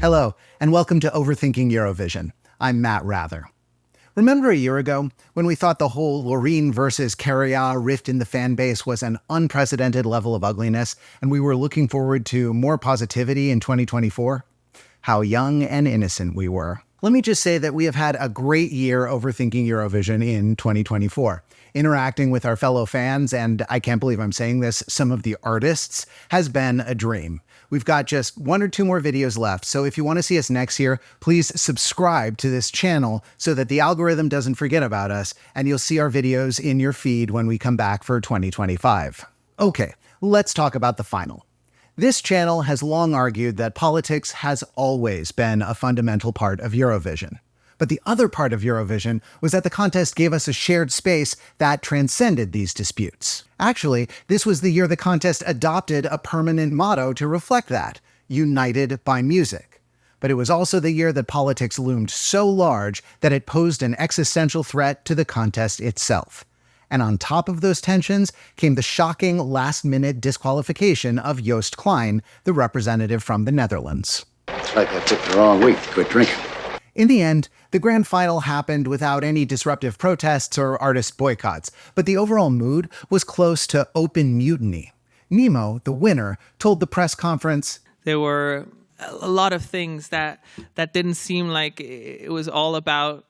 Hello, and welcome to Overthinking Eurovision. I'm Matt Rather. Remember a year ago when we thought the whole Loreen versus Carrière rift in the fan base was an unprecedented level of ugliness, and we were looking forward to more positivity in 2024? How young and innocent we were. Let me just say that we have had a great year overthinking Eurovision in 2024. Interacting with our fellow fans, and I can't believe I'm saying this, some of the artists, has been a dream. We've got just 1 or 2 more videos left, so if you want to see us next year, please subscribe to this channel so that the algorithm doesn't forget about us, and you'll see our videos in your feed when we come back for 2025. Okay, let's talk about the final. This channel has long argued that politics has always been a fundamental part of Eurovision. But the other part of Eurovision was that the contest gave us a shared space that transcended these disputes. Actually, this was the year the contest adopted a permanent motto to reflect that: united by music. But it was also the year that politics loomed so large that it posed an existential threat to the contest itself. And on top of those tensions came the shocking last-minute disqualification of Joost Klein, the representative from the Netherlands. It's like I picked the wrong week to quit drinking. In the end, the grand final happened without any disruptive protests or artist boycotts, but the overall mood was close to open mutiny. Nemo, the winner, told the press conference, "There were a lot of things that didn't seem like it was all about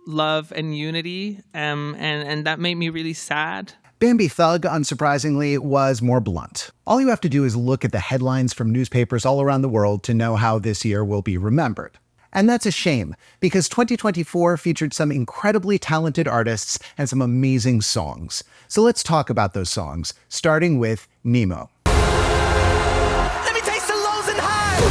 love and unity, and that made me really sad." Bambi Thug, unsurprisingly, was more blunt. All you have to do is look at the headlines from newspapers all around the world to know how this year will be remembered. And that's a shame, because 2024 featured some incredibly talented artists and some amazing songs. So let's talk about those songs, starting with Nemo. Let me taste the lows and highs.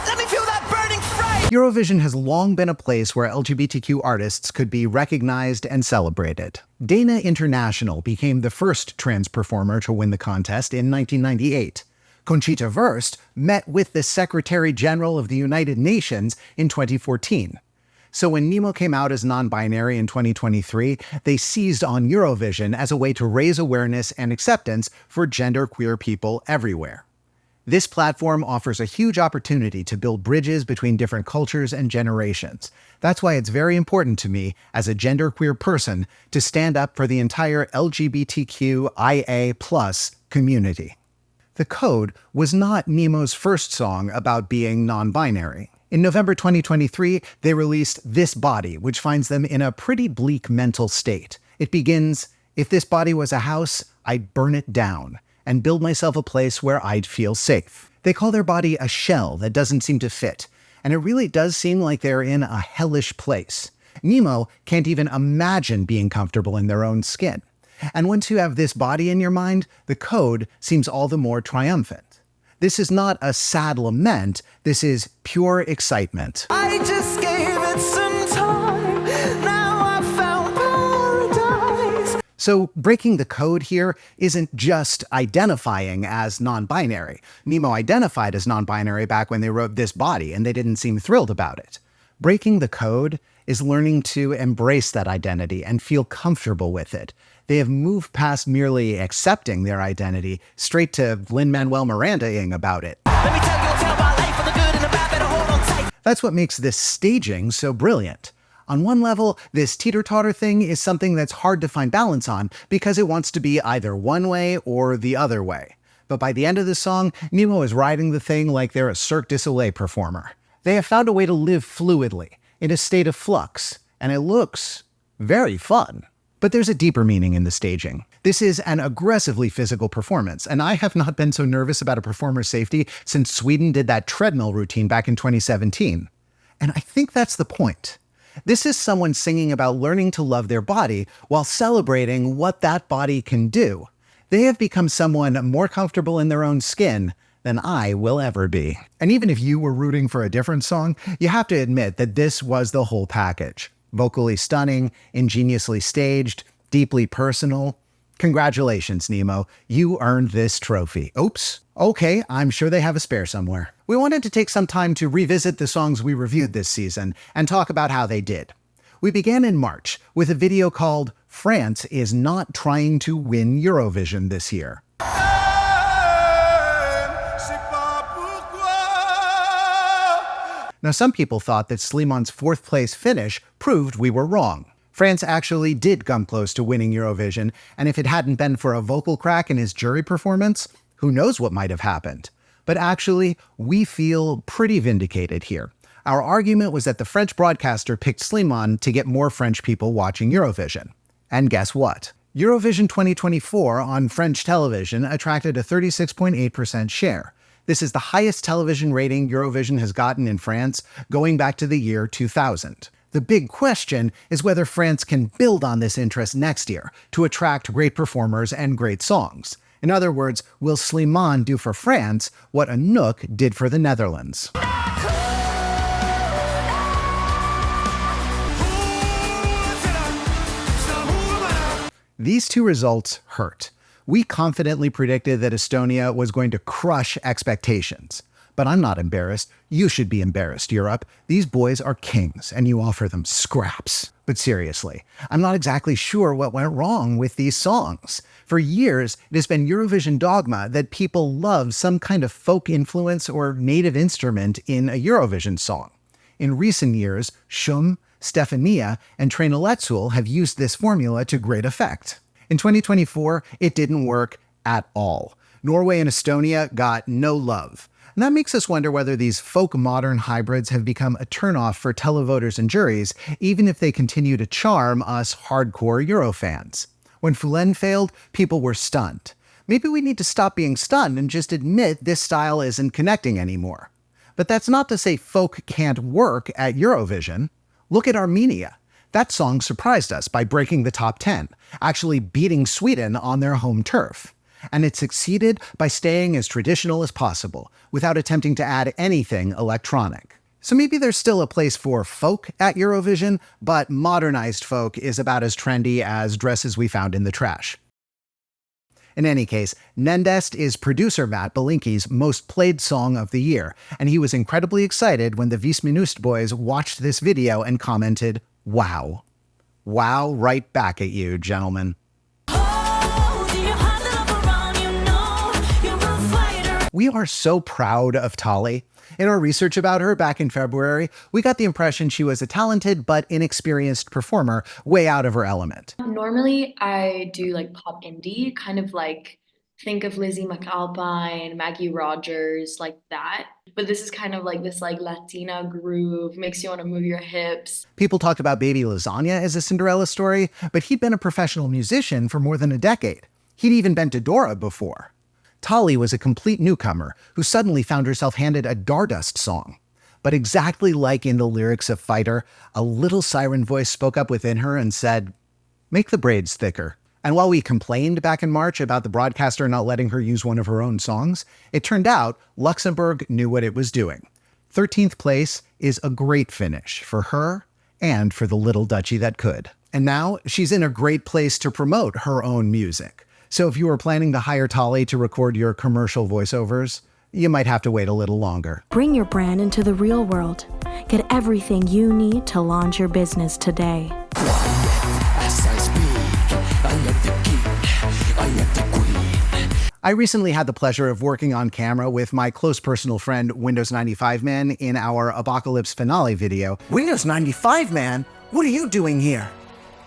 Let me feel that burning fright. Eurovision has long been a place where LGBTQ artists could be recognized and celebrated. Dana International became the first trans performer to win the contest in 1998. Conchita Wurst met with the Secretary General of the United Nations in 2014. So when Nemo came out as non-binary in 2023, they seized on Eurovision as a way to raise awareness and acceptance for genderqueer people everywhere. This platform offers a huge opportunity to build bridges between different cultures and generations. That's why it's very important to me, as a genderqueer person, to stand up for the entire LGBTQIA+ community. The Code was not Nemo's first song about being non-binary. In November 2023, they released This Body, which finds them in a pretty bleak mental state. It begins, "If this body was a house, I'd burn it down and build myself a place where I'd feel safe." They call their body a shell that doesn't seem to fit, and it really does seem like they're in a hellish place. Nemo can't even imagine being comfortable in their own skin. And once you have this body in your mind, the Code seems all the more triumphant. This is not a sad lament, this is pure excitement. I just gave it some time. Now I found paradise. So breaking the code here isn't just identifying as non-binary. Nemo identified as non-binary back when they wrote This Body, and they didn't seem thrilled about it. Breaking the code is learning to embrace that identity and feel comfortable with it. They have moved past merely accepting their identity straight to Lin-Manuel Miranda-ing about it. Let me tell you a tale about life, for the good and the bad, better hold on tight. That's what makes this staging so brilliant. On one level, this teeter-totter thing is something that's hard to find balance on because it wants to be either one way or the other way. But by the end of the song, Nemo is riding the thing like they're a Cirque du Soleil performer. They have found a way to live fluidly, in a state of flux, and it looks very fun. But there's a deeper meaning in the staging. This is an aggressively physical performance, and I have not been so nervous about a performer's safety since Sweden did that treadmill routine back in 2017. And I think that's the point. This is someone singing about learning to love their body while celebrating what that body can do. They have become someone more comfortable in their own skin than I will ever be. And even if you were rooting for a different song, you have to admit that this was the whole package. Vocally stunning, ingeniously staged, deeply personal. Congratulations, Nemo. You earned this trophy. Oops. Okay, I'm sure they have a spare somewhere. We wanted to take some time to revisit the songs we reviewed this season and talk about how they did. We began in March with a video called "France is Not Trying to Win Eurovision This Year." Now, some people thought that Slimon's fourth-place finish proved we were wrong. France actually did come close to winning Eurovision, and if it hadn't been for a vocal crack in his jury performance, who knows what might have happened. But actually, we feel pretty vindicated here. Our argument was that the French broadcaster picked Slimon to get more French people watching Eurovision. And guess what? Eurovision 2024 on French television attracted a 36.8% share. This is the highest television rating Eurovision has gotten in France going back to the year 2000. The big question is whether France can build on this interest next year to attract great performers and great songs. In other words, will Slimane do for France what Anouk did for the Netherlands? These two results hurt. We confidently predicted that Estonia was going to crush expectations. But I'm not embarrassed. You should be embarrassed, Europe. These boys are kings, and you offer them scraps. But seriously, I'm not exactly sure what went wrong with these songs. For years, it has been Eurovision dogma that people love some kind of folk influence or native instrument in a Eurovision song. In recent years, Shum, Stefania, and Trenoletsul have used this formula to great effect. In 2024, it didn't work at all. Norway and Estonia got no love. And that makes us wonder whether these folk-modern hybrids have become a turnoff for televoters and juries, even if they continue to charm us hardcore Eurofans. When Foulen failed, people were stunned. Maybe we need to stop being stunned and just admit this style isn't connecting anymore. But that's not to say folk can't work at Eurovision. Look at Armenia. That song surprised us by breaking the top 10, actually beating Sweden on their home turf. And it succeeded by staying as traditional as possible, without attempting to add anything electronic. So maybe there's still a place for folk at Eurovision, but modernized folk is about as trendy as dresses we found in the trash. In any case, Nendest is producer Matt Belinki's most played song of the year, and he was incredibly excited when the Vis Minust boys watched this video and commented, "Wow." Wow, right back at you, gentlemen. We are so proud of Tali. In our research about her back in February, we got the impression she was a talented but inexperienced performer way out of her element. Normally, I do like pop indie, kind of like think of Lizzie McAlpine, Maggie Rogers, like that. But this is kind of like this like Latina groove, makes you want to move your hips. People talked about Baby Lasagna as a Cinderella story, but he'd been a professional musician for more than a decade. He'd even been to Dora before. Tali was a complete newcomer who suddenly found herself handed a Dardust song. But exactly like in the lyrics of Fighter, a little siren voice spoke up within her and said, "Make the braids thicker." And while we complained back in March about the broadcaster not letting her use one of her own songs, it turned out Luxembourg knew what it was doing. 13th place is a great finish for her and for the little duchy that could. And now she's in a great place to promote her own music. So if you were planning to hire Tali to record your commercial voiceovers, you might have to wait a little longer. Bring your brand into the real world. Get everything you need to launch your business today. I recently had the pleasure of working on camera with my close personal friend Windows 95 Man in our Apocalypse finale video. Windows 95, man? What are you doing here?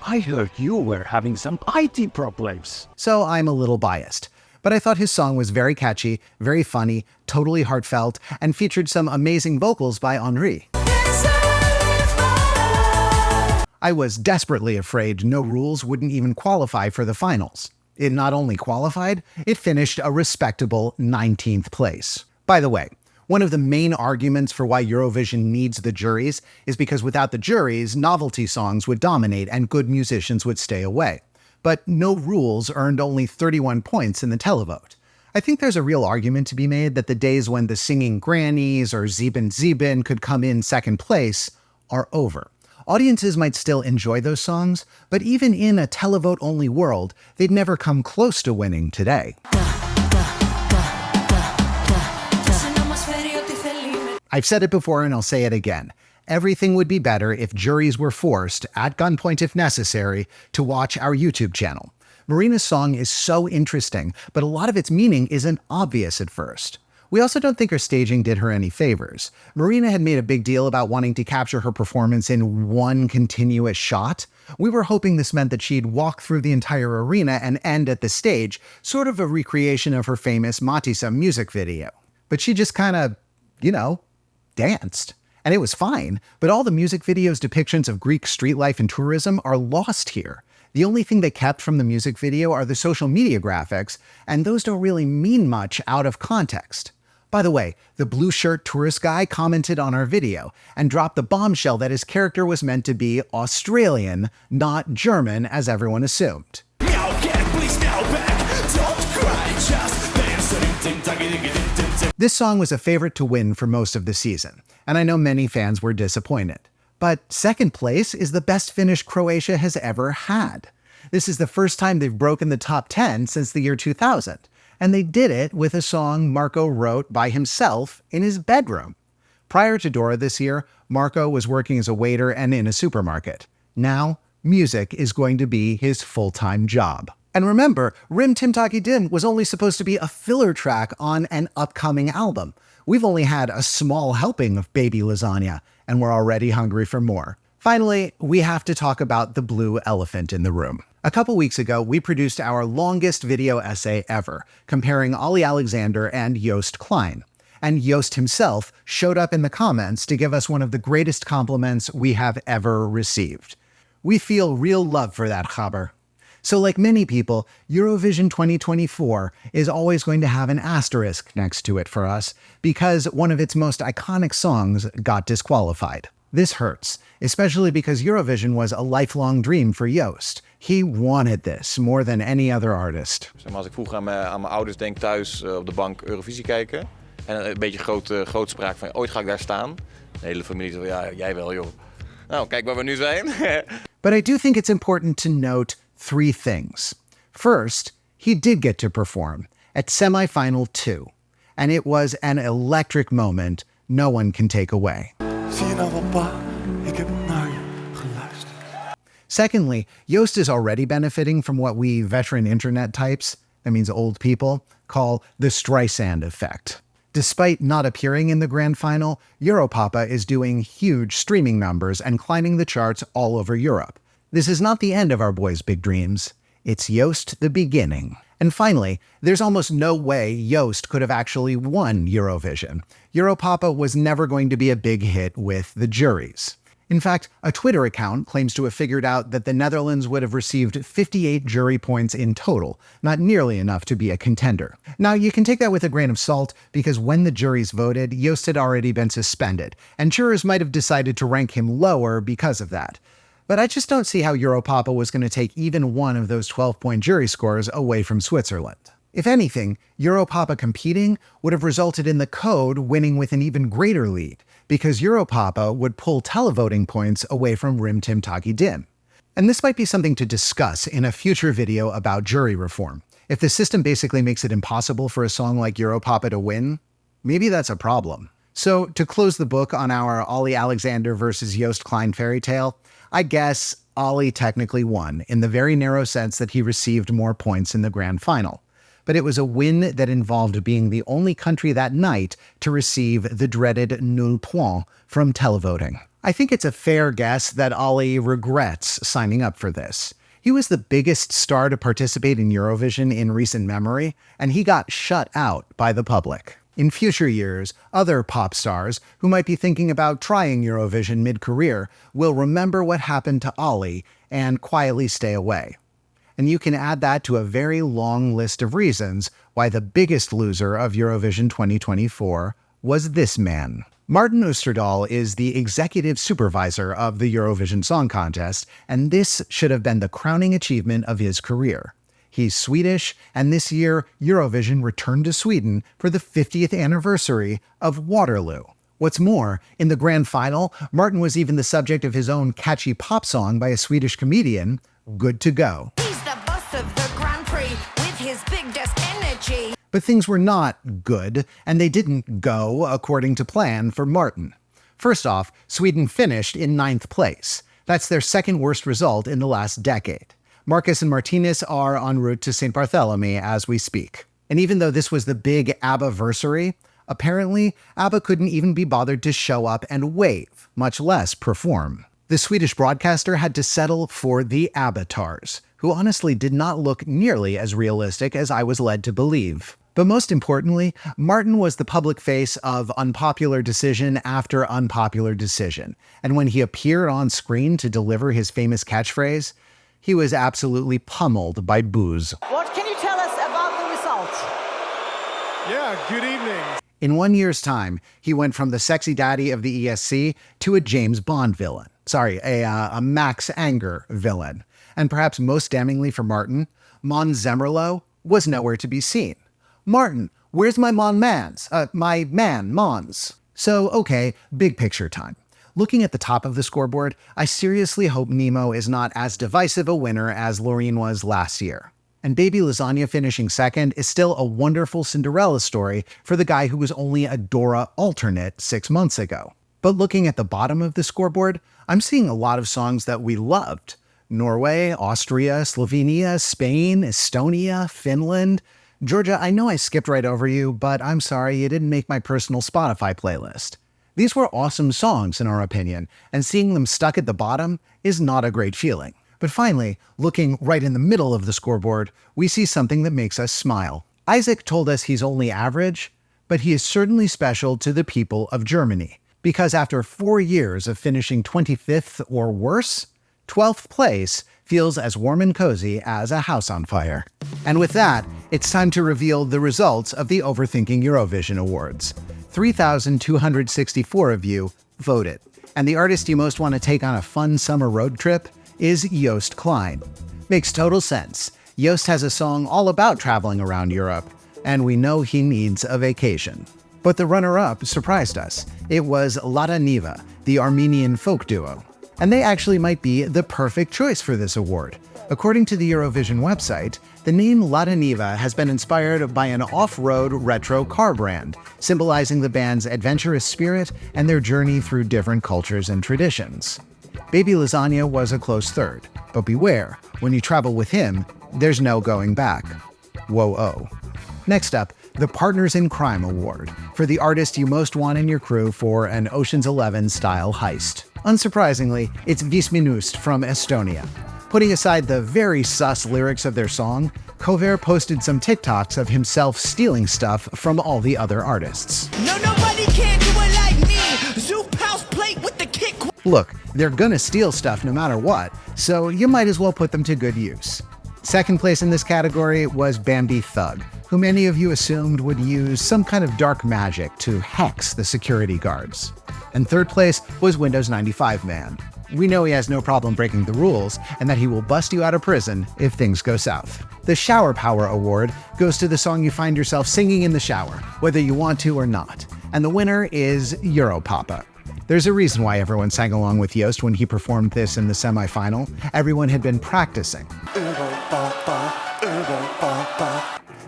I heard you were having some IT problems. So I'm a little biased. But I thought his song was very catchy, very funny, totally heartfelt, and featured some amazing vocals by Henri. I was desperately afraid No Rules wouldn't even qualify for the finals. It not only qualified, it finished a respectable 19th place. By the way, one of the main arguments for why Eurovision needs the juries is because without the juries, novelty songs would dominate and good musicians would stay away. But No Rules earned only 31 points in the televote. I think there's a real argument to be made that the days when the Singing Grannies or Sieben Sieben could come in second place are over. Audiences might still enjoy those songs, but even in a televote-only world, they'd never come close to winning today. I've said it before and I'll say it again. Everything would be better if juries were forced, at gunpoint if necessary, to watch our YouTube channel. Marina's song is so interesting, but a lot of its meaning isn't obvious at first. We also don't think her staging did her any favors. Marina had made a big deal about wanting to capture her performance in one continuous shot. We were hoping this meant that she'd walk through the entire arena and end at the stage, sort of a recreation of her famous Matissa music video. But she just kind of, danced. And it was fine, but all the music video's depictions of Greek street life and tourism are lost here. The only thing they kept from the music video are the social media graphics, and those don't really mean much out of context. By the way, the blue shirt tourist guy commented on our video and dropped the bombshell that his character was meant to be Australian, not German, as everyone assumed. This song was a favorite to win for most of the season, and I know many fans were disappointed. But second place is the best finish Croatia has ever had. This is the first time they've broken the top 10 since the year 2000, and they did it with a song Marco wrote by himself in his bedroom. Prior to Dora this year, Marco was working as a waiter and in a supermarket. Now, music is going to be his full-time job. And remember, Rim Tim Taki Dim was only supposed to be a filler track on an upcoming album. We've only had a small helping of baby lasagna, and we're already hungry for more. Finally, we have to talk about the blue elephant in the room. A couple weeks ago, we produced our longest video essay ever, comparing Olly Alexander and Joost Klein. And Joost himself showed up in the comments to give us one of the greatest compliments we have ever received. We feel real love for that Chaber. So like many people, Eurovision 2024 is always going to have an asterisk next to it for us because one of its most iconic songs got disqualified. This hurts, especially because Eurovision was a lifelong dream for Joost. He wanted this more than any other artist. Als ik vroeger aan mijn ouders denk thuis op de bank Eurovisie kijken en een beetje grootspraak van ooit ga ik daar staan. De hele familie zo ja, jij wel joh. Nou, kijk waar we nu zijn. But I do think it's important to note 3 things. First, he did get to perform at semifinal 2, and it was an electric moment no one can take away. Zie je nou wel, pa? Ik heb naar je geluisterd. Secondly, Joost is already benefiting from what we veteran internet types, that means old people, call the Streisand effect. Despite not appearing in the grand final, Europapa is doing huge streaming numbers and climbing the charts all over Europe. This is not the end of our boys' big dreams. It's Joost the beginning. And finally, there's almost no way Joost could have actually won Eurovision. Europapa was never going to be a big hit with the juries. In fact, a Twitter account claims to have figured out that the Netherlands would have received 58 jury points in total, not nearly enough to be a contender. Now, you can take that with a grain of salt, because when the juries voted, Joost had already been suspended, and jurors might have decided to rank him lower because of that. But I just don't see how Europapa was going to take even one of those 12-point jury scores away from Switzerland. If anything, Europapa competing would have resulted in the Code winning with an even greater lead, because Europapa would pull televoting points away from Rim Tim Taki Dim. And this might be something to discuss in a future video about jury reform. If the system basically makes it impossible for a song like Europapa to win, maybe that's a problem. So, to close the book on our Olly Alexander versus Joost Klein fairy tale, I guess Olly technically won, in the very narrow sense that he received more points in the grand final. But it was a win that involved being the only country that night to receive the dreaded nul point from televoting. I think it's a fair guess that Olly regrets signing up for this. He was the biggest star to participate in Eurovision in recent memory, and he got shut out by the public. In future years, other pop stars who might be thinking about trying Eurovision mid-career will remember what happened to Olly and quietly stay away. And you can add that to a very long list of reasons why the biggest loser of Eurovision 2024 was this man. Martin Oosterdal is the executive supervisor of the Eurovision Song Contest, and this should have been the crowning achievement of his career. He's Swedish, and this year, Eurovision returned to Sweden for the 50th anniversary of Waterloo. What's more, in the grand final, Martin was even the subject of his own catchy pop song by a Swedish comedian, Good to Go. He's the boss of the Grand Prix with his big desk energy. But things were not good, and they didn't go according to plan for Martin. First off, Sweden finished in 9th place. That's their second worst result in the last decade. Marcus and Martinez are en route to St. Barthélemy as we speak. And even though this was the big ABBA-versary, Apparently, ABBA couldn't even be bothered to show up and wave, much less perform. The Swedish broadcaster had to settle for the avatars, who honestly did not look nearly as realistic as I was led to believe. But most importantly, Martin was the public face of unpopular decision after unpopular decision, and when he appeared on screen to deliver his famous catchphrase, he was absolutely pummeled by boos. What can you tell us about the results? Yeah, good evening. In 1 year's time, he went from the sexy daddy of the ESC to a James Bond villain. Sorry, a Max Anger villain. And perhaps most damningly for Martin, Mons Zemmerlo was nowhere to be seen. Martin, where's my my man, Mons? So, okay, big picture time. Looking at the top of the scoreboard, I seriously hope Nemo is not as divisive a winner as Loreen was last year. And Baby Lasagna finishing second is still a wonderful Cinderella story for the guy who was only a Dora alternate 6 months ago. But looking at the bottom of the scoreboard, I'm seeing a lot of songs that we loved. Norway, Austria, Slovenia, Spain, Estonia, Finland. Georgia, I know I skipped right over you, but I'm sorry you didn't make my personal Spotify playlist. These were awesome songs in our opinion, and seeing them stuck at the bottom is not a great feeling. But finally, looking right in the middle of the scoreboard, we see something that makes us smile. Isaac told us he's only average, but he is certainly special to the people of Germany, because after 4 years of finishing 25th or worse, 12th place feels as warm and cozy as a house on fire. And with that, it's time to reveal the results of the Overthinking Eurovision Awards. 3,264 of you voted. And the artist you most want to take on a fun summer road trip is Joost Klein. Makes total sense. Joost has a song all about traveling around Europe, and we know he needs a vacation. But the runner-up surprised us. It was Lada Niva, the Armenian folk duo. And they actually might be the perfect choice for this award. According to the Eurovision website, the name Lada Niva has been inspired by an off-road retro car brand, symbolizing the band's adventurous spirit and their journey through different cultures and traditions. Baby Lasagna was a close third, but beware, when you travel with him, there's no going back. Whoa-oh. Next up, the Partners in Crime Award, for the artist you most want in your crew for an Ocean's 11-style heist. Unsurprisingly, it's Visminust from Estonia. Putting aside the very sus lyrics of their song, Kover posted some TikToks of himself stealing stuff from all the other artists. No, nobody can do it like me. Zoop house plate with the kick. Look, they're gonna steal stuff no matter what, so you might as well put them to good use. Second place in this category was Bambi Thug, who many of you assumed would use some kind of dark magic to hex the security guards. And third place was Windows 95 Man. We know he has no problem breaking the rules, and that he will bust you out of prison if things go south. The Shower Power Award goes to the song you find yourself singing in the shower, whether you want to or not. And the winner is Europapa. There's a reason why everyone sang along with Joost when he performed this in the semi-final. Everyone had been practicing.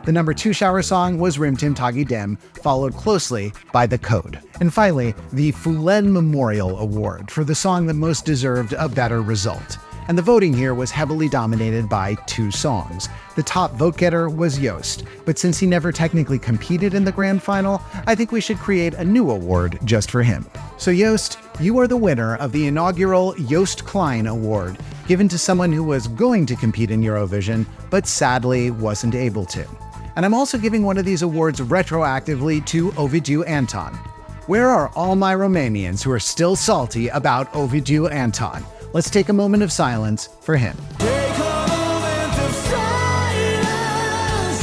The number 2 shower song was Rim Tim Tagi Dem, followed closely by The Code. And finally, the Fulen Memorial Award for the song that most deserved a better result. And the voting here was heavily dominated by 2 songs. The top vote getter was Joost, but since he never technically competed in the grand final, I think we should create a new award just for him. So Joost, you are the winner of the inaugural Joost Klein Award, given to someone who was going to compete in Eurovision, but sadly wasn't able to. And I'm also giving one of these awards retroactively to Ovidiu Anton. Where are all my Romanians who are still salty about Ovidiu Anton? Let's take a moment of silence for him. Take a moment of silence.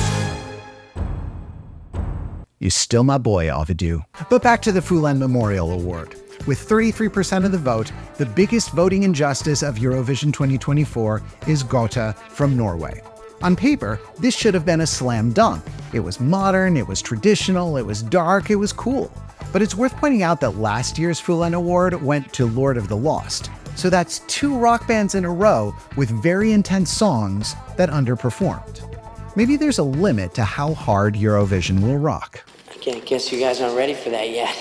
You're still my boy, Ovidiu. But back to the Fulen Memorial Award. With 33% of the vote, the biggest voting injustice of Eurovision 2024 is Gotha from Norway. On paper, this should have been a slam dunk. It was modern, it was traditional, it was dark, it was cool. But it's worth pointing out that last year's Fulen Award went to Lord of the Lost. So that's 2 rock bands in a row with very intense songs that underperformed. Maybe there's a limit to how hard Eurovision will rock. I guess you guys aren't ready for that yet.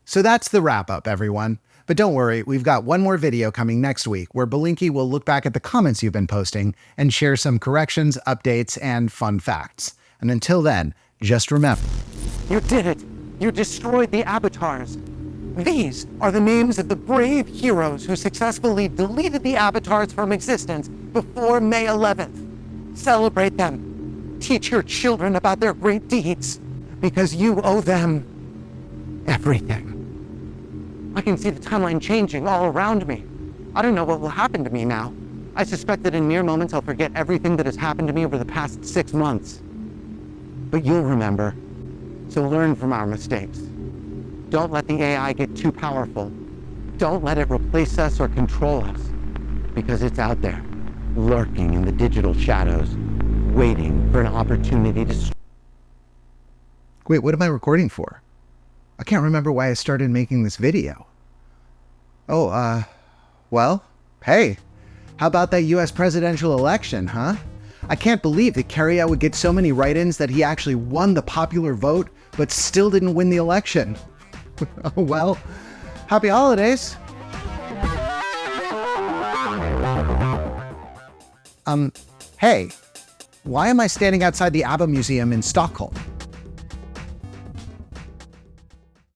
So that's the wrap-up, everyone. But don't worry, we've got one more video coming next week where Belinky will look back at the comments you've been posting and share some corrections, updates, and fun facts. And until then, just remember, You did it! You destroyed the avatars. These are the names of the brave heroes who successfully deleted the avatars from existence before May 11th. Celebrate them. Teach your children about their great deeds, because you owe them everything. I can see the timeline changing all around me. I don't know what will happen to me now. I suspect that in mere moments I'll forget everything that has happened to me over the past 6 months. But you'll remember, so learn from our mistakes. Don't let the AI get too powerful. Don't let it replace us or control us, because it's out there, lurking in the digital shadows, waiting for an opportunity to... Wait, what am I recording for? I can't remember why I started making this video. Oh, well, hey, how about that US presidential election, huh? I can't believe that Keria would get so many write-ins that he actually won the popular vote, but still didn't win the election. Oh well, happy holidays. Hey, why am I standing outside the ABBA Museum in Stockholm?